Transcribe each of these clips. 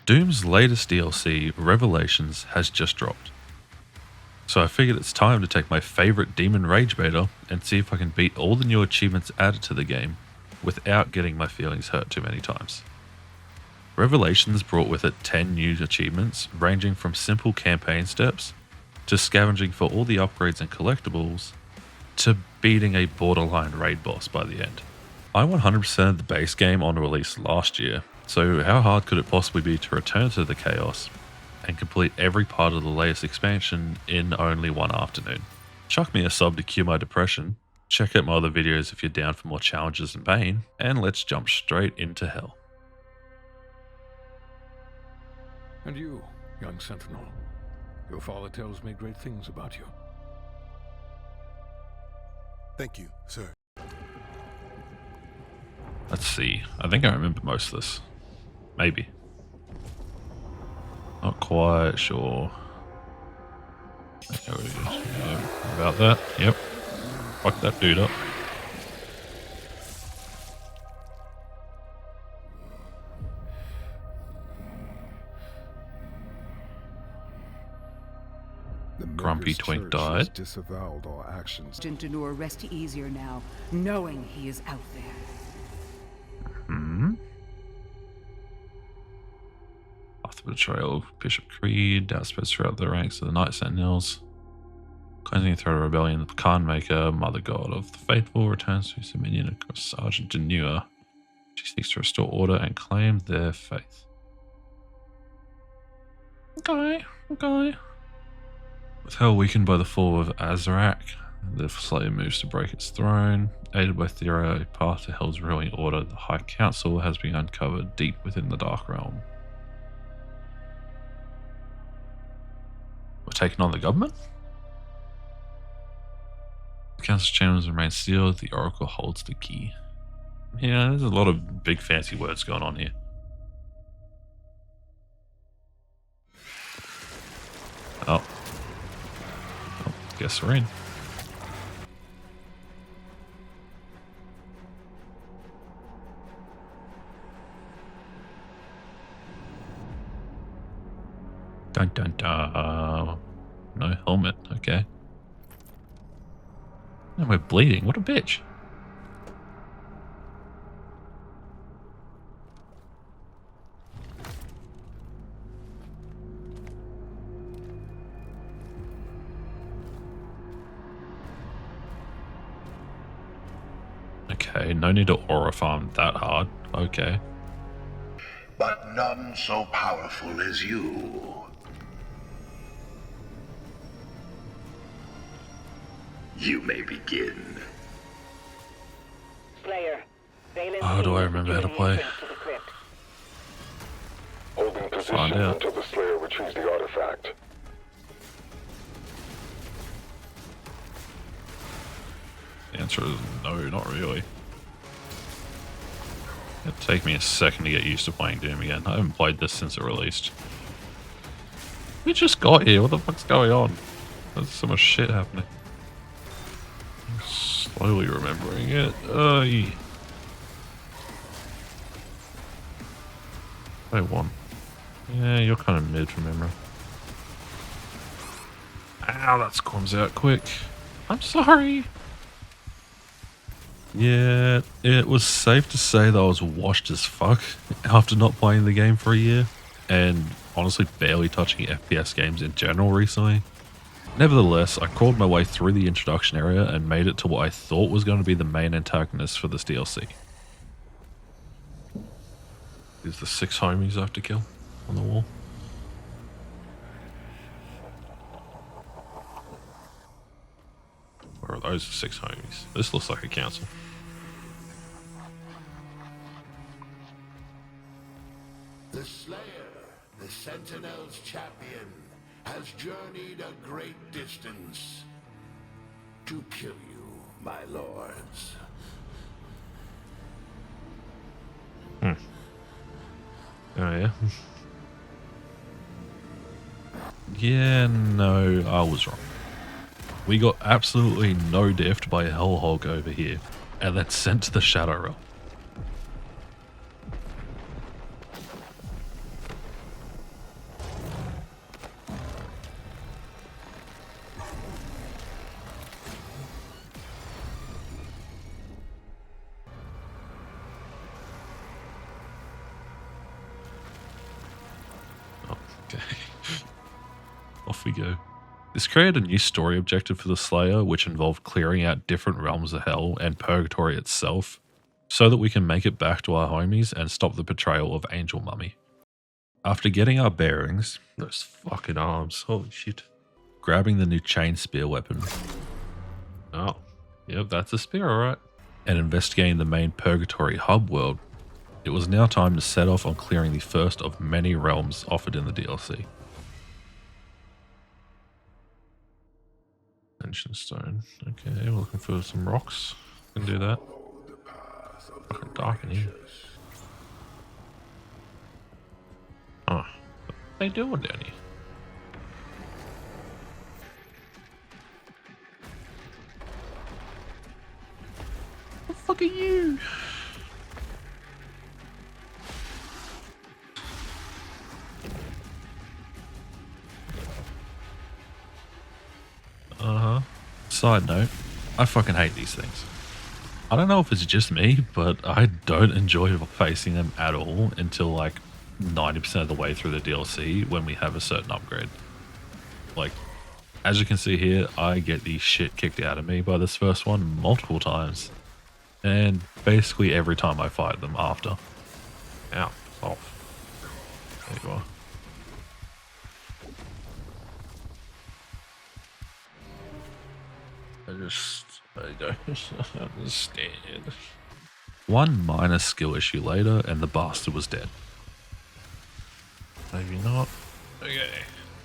Doom's latest DLC, Revelations, has just dropped. So I figured it's time to take my favorite demon rage baiter and see if I can beat all the new achievements added to the game without getting my feelings hurt too many times. Revelations brought with it 10 new achievements ranging from simple campaign steps to scavenging for all the upgrades and collectibles to beating a borderline raid boss by the end. I 100%ed the base game on release last year, so how hard could it possibly be to return to the chaos and complete every part of the latest expansion in only one afternoon? Chuck me a sub to cure my depression, check out my other videos if you're down for more challenges and pain, and let's jump straight into hell. And you, young sentinel, your father tells me great things about you. Thank you, sir. Let's see. I think I remember most of this. Maybe. Not quite sure. There it is. Yeah, about that. Yep. Fuck that dude up. The Grumpy Mayor's Twink church died. has disavowed all actions. To rest easier now, knowing he is out there. After the betrayal of Bishop Creed, outspreads throughout the ranks of the Knight Sentinels. Cleansing through a rebellion, the Khan Maker, Mother God of the Faithful, returns to his dominion across Sergeant Denua. She seeks to restore order and claim their faith. Okay. With Hell weakened by the fall of Azrak, the Slayer moves to break its throne. Aided by Thera, a path to Hell's ruling order, the High Council has been uncovered deep within the Dark Realm. We're taking on the government? The Council's chambers remain sealed, the Oracle holds the key. Yeah, there's a lot of big fancy words going on here. Oh, guess we're in. Dun dun dun. No helmet, okay. And we're bleeding, what a bitch. Okay, no need to aura farm that hard. Okay. But none so powerful as you. You may begin. Slayer, Oh, do I remember how to play? Holding position Find out. until the Slayer retrieves the artifact. The answer is no, not really. It'll take me a second to get used to playing Doom again. I haven't played this since it released. We just got here, what the fuck's going on? There's so much shit happening. I'm slowly remembering it. Play one. Yeah, you're kind of mid from memory. Ow, that comes out quick. I'm sorry. Yeah, it was safe to say that I was washed as fuck after not playing the game for a year, and honestly barely touching FPS games in general recently. Nevertheless, I crawled my way through the introduction area and made it to what I thought was going to be the main antagonist for this DLC. These are the 6 homies I have to kill on the wall. Or are those the 6 homies? This looks like a council. The Slayer, the Sentinel's champion, has journeyed a great distance to kill you, my lords. Oh yeah. Yeah, no, I was wrong. We got absolutely no deft by Hellhog over here, and then sent to the Shadow Realm. Okay. Off we go. This created a new story objective for the Slayer, which involved clearing out different realms of hell and purgatory itself, so that we can make it back to our homies and stop the betrayal of Angel Mummy. After getting our bearings, those fucking arms, holy shit, grabbing the new chain spear weapon. Oh, yep, that's a spear, alright. And investigating the main purgatory hub world, it was now time to set off on clearing the first of many realms offered in the DLC. Ancient stone. Okay, we're looking for some rocks. Can do that. Fucking dark in here. Oh, what are they doing down here? What the fuck are you? Side note, I fucking hate these things. I don't know if it's just me, but I don't enjoy facing them at all until like 90% of the way through the DLC when we have a certain upgrade. Like, as you can see here, I get the shit kicked out of me by this first one multiple times. And basically every time I fight them after. Ow, off. There you are. I don't understand. One minor skill issue later, and the bastard was dead. Maybe not. Okay.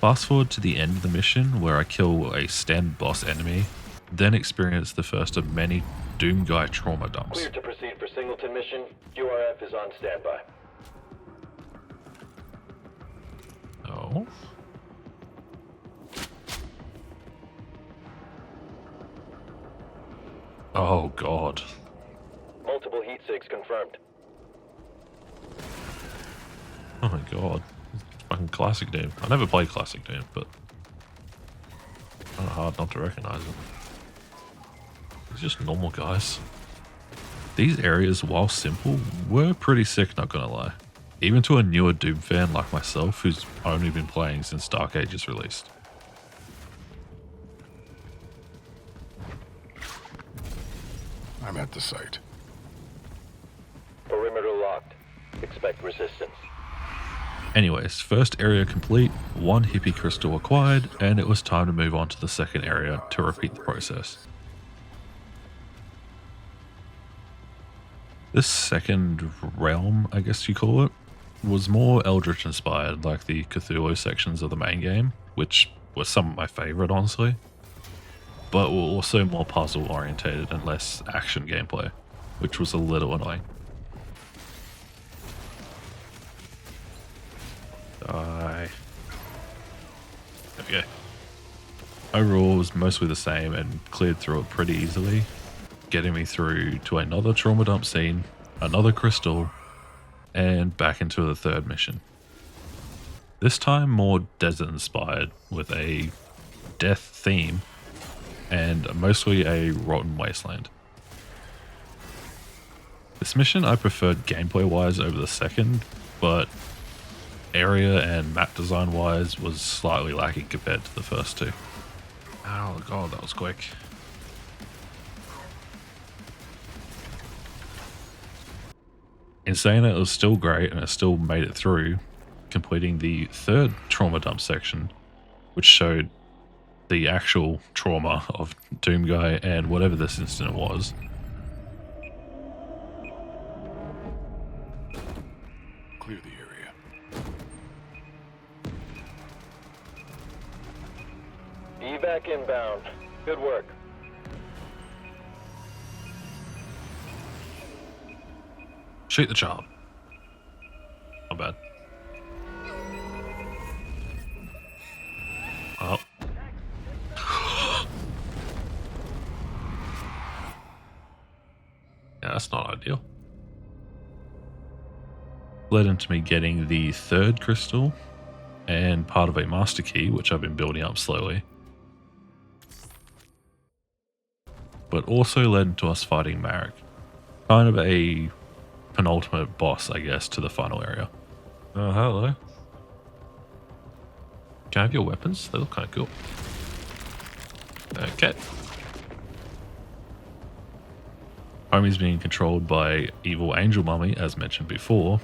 Fast forward to the end of the mission, where I kill a stand boss enemy, then experience the first of many Doom Guy trauma dumps. Clear to proceed for Singleton mission. URF is on standby. Oh. Oh god. Multiple heat sigs confirmed. Oh my god. Fucking classic Doom. I never played classic Doom, but kind of hard not to recognize them. It's just normal guys. These areas, while simple, were pretty sick, not gonna lie. Even to a newer Doom fan like myself, who's only been playing since Dark Ages released. I'm at the site. Perimeter locked. Expect resistance. Anyways, first area complete, one hippie crystal acquired, and it was time to move on to the second area to repeat the process. This second realm, I guess you call it, was more Eldritch inspired, like the Cthulhu sections of the main game, which were some of my favorite, honestly, but were also more puzzle orientated and less action gameplay, which was a little annoying. Die. There we go. Overall, it was mostly the same and cleared through it pretty easily, getting me through to another trauma dump scene, another crystal, and back into the third mission. This time more desert inspired, with a death theme and mostly a rotten wasteland. This mission I preferred gameplay wise over the second, but area and map design wise was slightly lacking compared to the first two. Oh god, that was quick. In saying that, it was still great and it still made it through, completing the third trauma dump section, which showed the actual trauma of Doom Guy and whatever this incident was. Clear the area. Evac inbound. Good work. Shoot the child. Not bad. Oh. Yeah, that's not ideal. Led into me getting the third crystal and part of a master key, which I've been building up slowly. But also led into us fighting Marrick. Kind of a penultimate boss, I guess, to the final area. Oh, hello. can I have your weapons? They look kind of cool. Okay. Homie's being controlled by evil angel mummy, as mentioned before.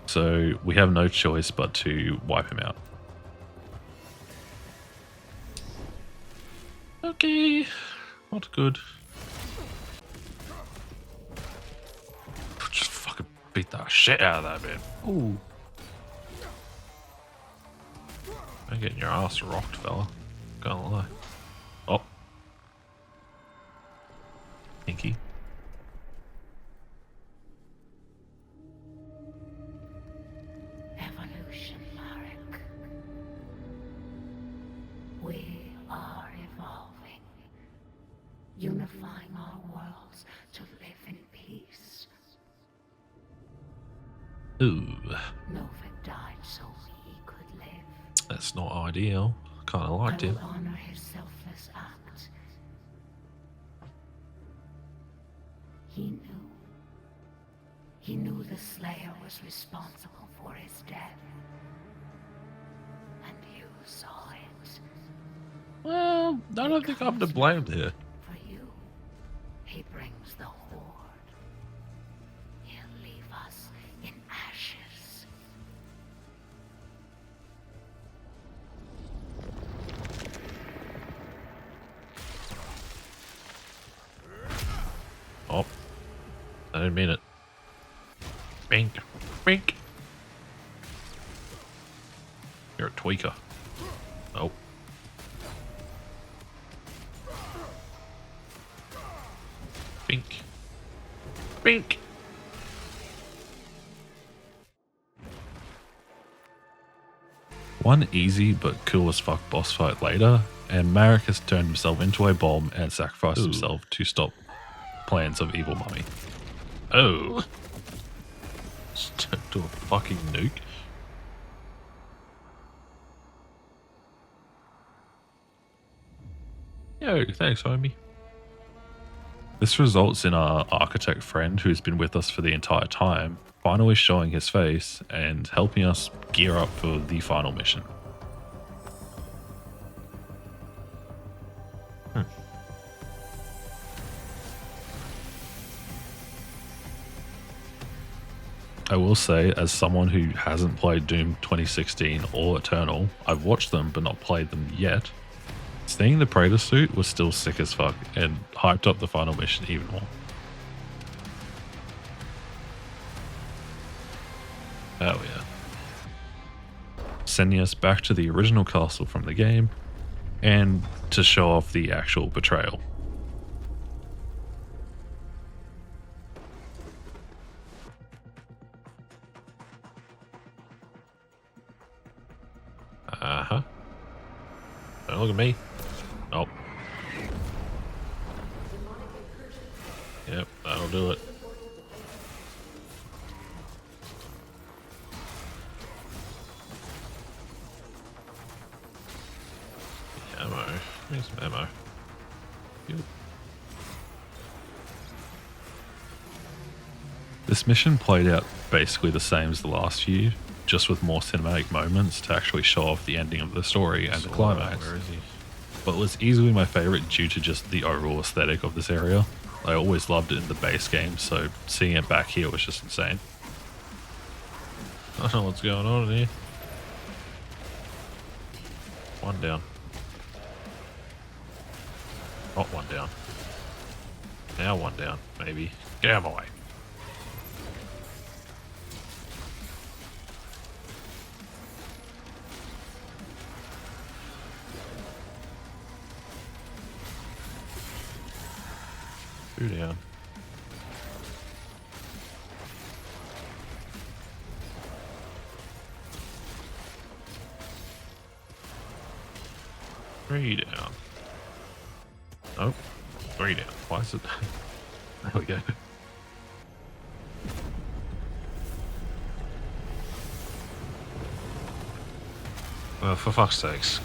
So we have no choice but to wipe him out. Okay. Not good. Just fucking beat the shit out of that man. Ooh. I'm getting your ass rocked, fella. Gonna lie. Oh. Pinky. Evolution, Marrick. We are evolving, unifying our worlds to live in peace. Ooh. Nova died so we could live. That's not ideal. Kinda liked I it. will honor his selfless act. He knew. He knew the Slayer was responsible for his death. And you saw it. Well, I don't think I'm to blame here. For you, he brings the Horde. He'll leave us in ashes. Oh. I didn't mean it. Bink. Bink. You're a tweaker. Oh. Bink. Bink. One easy but cool as fuck boss fight later, and Marrick has turned himself into a bomb and sacrificed himself to stop plans of evil mummy. Oh. Just turned to a fucking nuke. Yo, thanks, homie. This results in our architect friend, who's been with us for the entire time, finally showing his face and helping us gear up for the final mission. I will say, as someone who hasn't played Doom 2016 or Eternal, I've watched them but not played them yet. Seeing the Praetor suit was still sick as fuck and hyped up the final mission even more. Oh yeah. Sending us back to the original castle from the game and to show off the actual betrayal. Uh-huh. Don't look at me. Oh. Yep, that'll do it. Ammo. Here's some ammo. Yep. This mission played out basically the same as the last few, just with more cinematic moments to actually show off the ending of the story and the climax. Where is he? But it was easily my favorite due to just the overall aesthetic of this area. I always loved it in the base game, so seeing it back here was just insane. I don't know what's going on in here. One down. Oh, one down. Now one down, maybe. Get out of my way. Two down. Three down. Nope. Three down. Why is it? There we go. Oh, for fuck's sakes.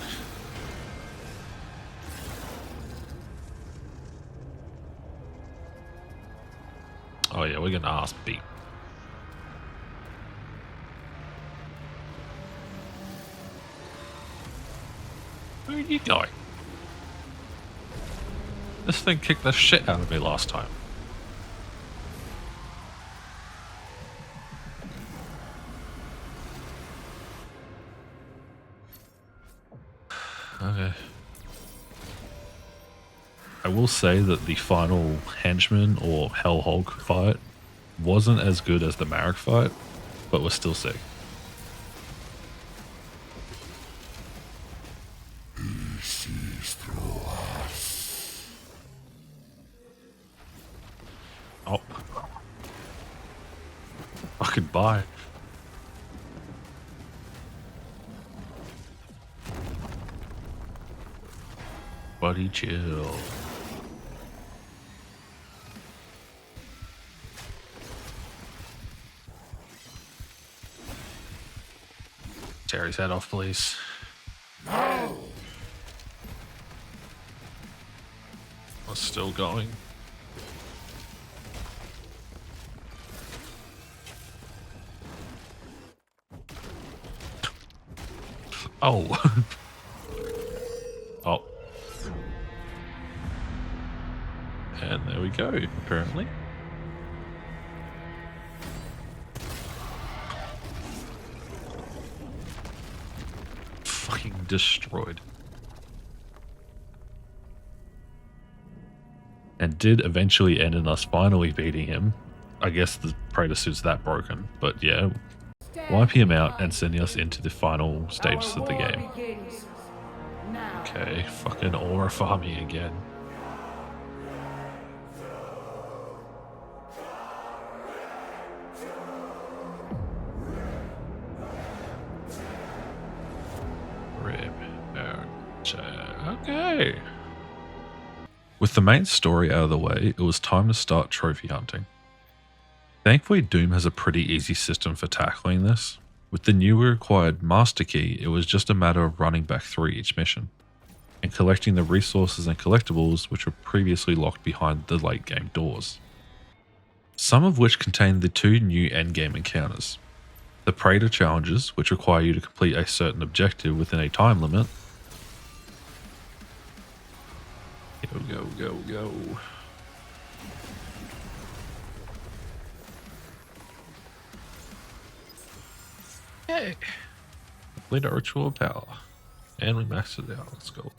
Oh yeah, we're getting ass beat. Where are you going? This thing kicked the shit out of me last time. Okay. I will say that the final henchman or Hell Hog fight wasn't as good as the Marrick fight, but was still sick. He sees through us. Oh. Fucking bye. Buddy, chill. Tear his head off, please. No! We're still going. Oh. Oh. And there we go, apparently. Fucking destroyed. And did eventually end in us finally beating him. I guess the Praetor suit's that broken, but yeah. Wiping him out and sending us into the final stages of the game. Okay, fucking aura farming again. Rip. Okay. With the main story out of the way, it was time to start trophy hunting. Thankfully, Doom has a pretty easy system for tackling this. With the newly acquired Master Key, it was just a matter of running back through each mission, and collecting the resources and collectibles which were previously locked behind the late game doors. Some of which contain the two new endgame encounters. The Praetor challenges, which require you to complete a certain objective within a time limit. Go, go, go, go. Yay! Complete our ritual of power. And we maxed it out. Let's go.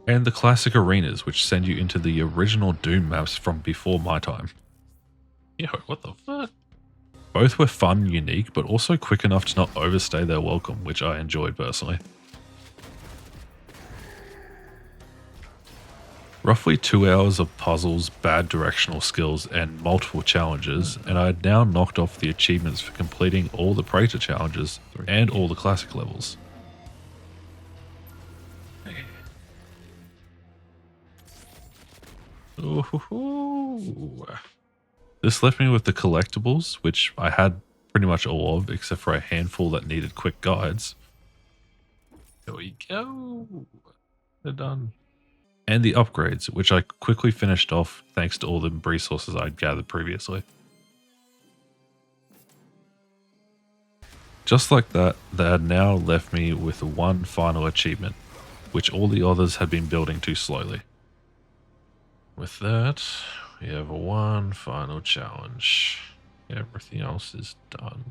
And the classic arenas, which send you into the original Doom maps from before my time. Yo, what the fuck? Both were fun and unique, but also quick enough to not overstay their welcome, which I enjoyed personally. Roughly 2 hours of puzzles, bad directional skills, and multiple challenges, and I had now knocked off the achievements for completing all the Praetor challenges and all the classic levels. Ooh. This left me with the collectibles, which I had pretty much all of, except for a handful that needed quick guides. Here we go. They're done. And the upgrades, which I quickly finished off thanks to all the resources I'd gathered previously. Just like that, they had now left me with one final achievement, which all the others had been building too slowly. With that, we have one final challenge. Everything else is done.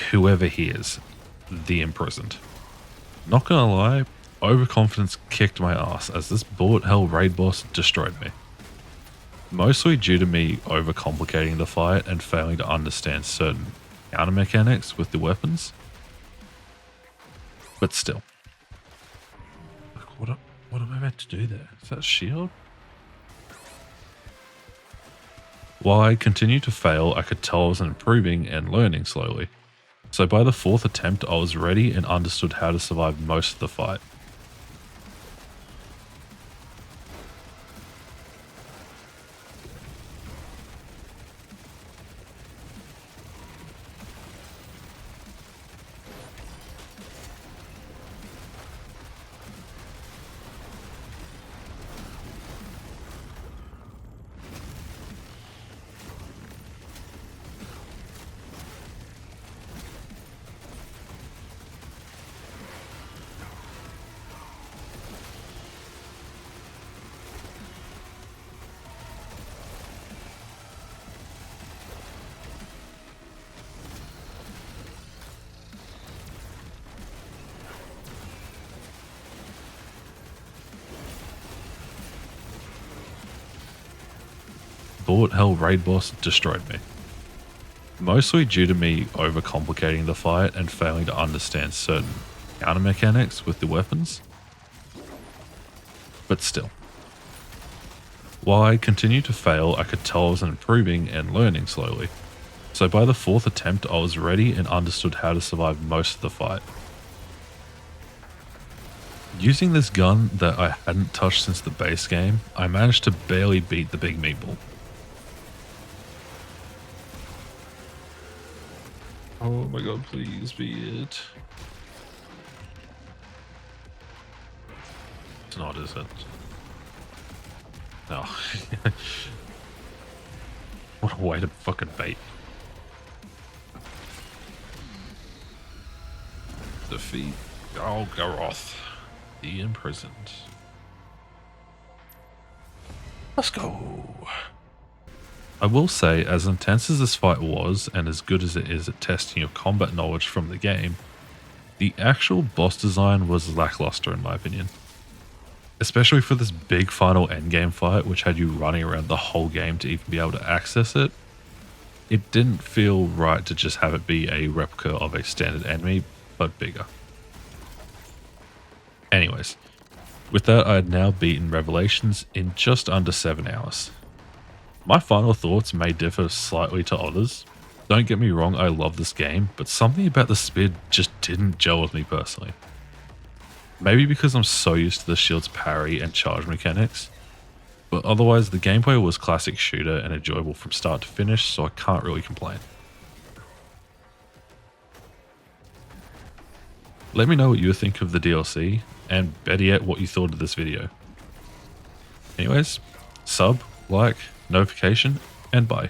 Whoever hears, the imprisoned. Not gonna lie, overconfidence kicked my ass as this bullet hell raid boss destroyed me. Mostly due to me overcomplicating the fight and failing to understand certain counter mechanics with the weapons. But still. What am I meant to do there? Is that a shield? While I continued to fail, I could tell I was improving and learning slowly. So by the 4th attempt, I was ready and understood how to survive most of the fight. Bullet Hell raid boss destroyed me. Mostly due to me overcomplicating the fight and failing to understand certain counter mechanics with the weapons. But still. While I continued to fail, I could tell I was improving and learning slowly. So by the 4th attempt, I was ready and understood how to survive most of the fight. Using this gun that I hadn't touched since the base game, I managed to barely beat the big meatball. Oh my god, please be it. It's not, is it? No. What a way to fucking bait. Defeat Galgaroth, the imprisoned. Let's go. I will say, as intense as this fight was, and as good as it is at testing your combat knowledge from the game, the actual boss design was lackluster in my opinion. Especially for this big final endgame fight, which had you running around the whole game to even be able to access it. It didn't feel right to just have it be a replica of a standard enemy, but bigger. Anyways, with that I had now beaten Revelations in just under 7 hours. My final thoughts may differ slightly to others. Don't get me wrong, I love this game, but something about the speed just didn't gel with me personally. Maybe because I'm so used to the shield's parry and charge mechanics, but otherwise the gameplay was classic shooter and enjoyable from start to finish, so I can't really complain. Let me know what you think of the DLC, and better yet what you thought of this video. Anyways, sub, like, notification, and bye.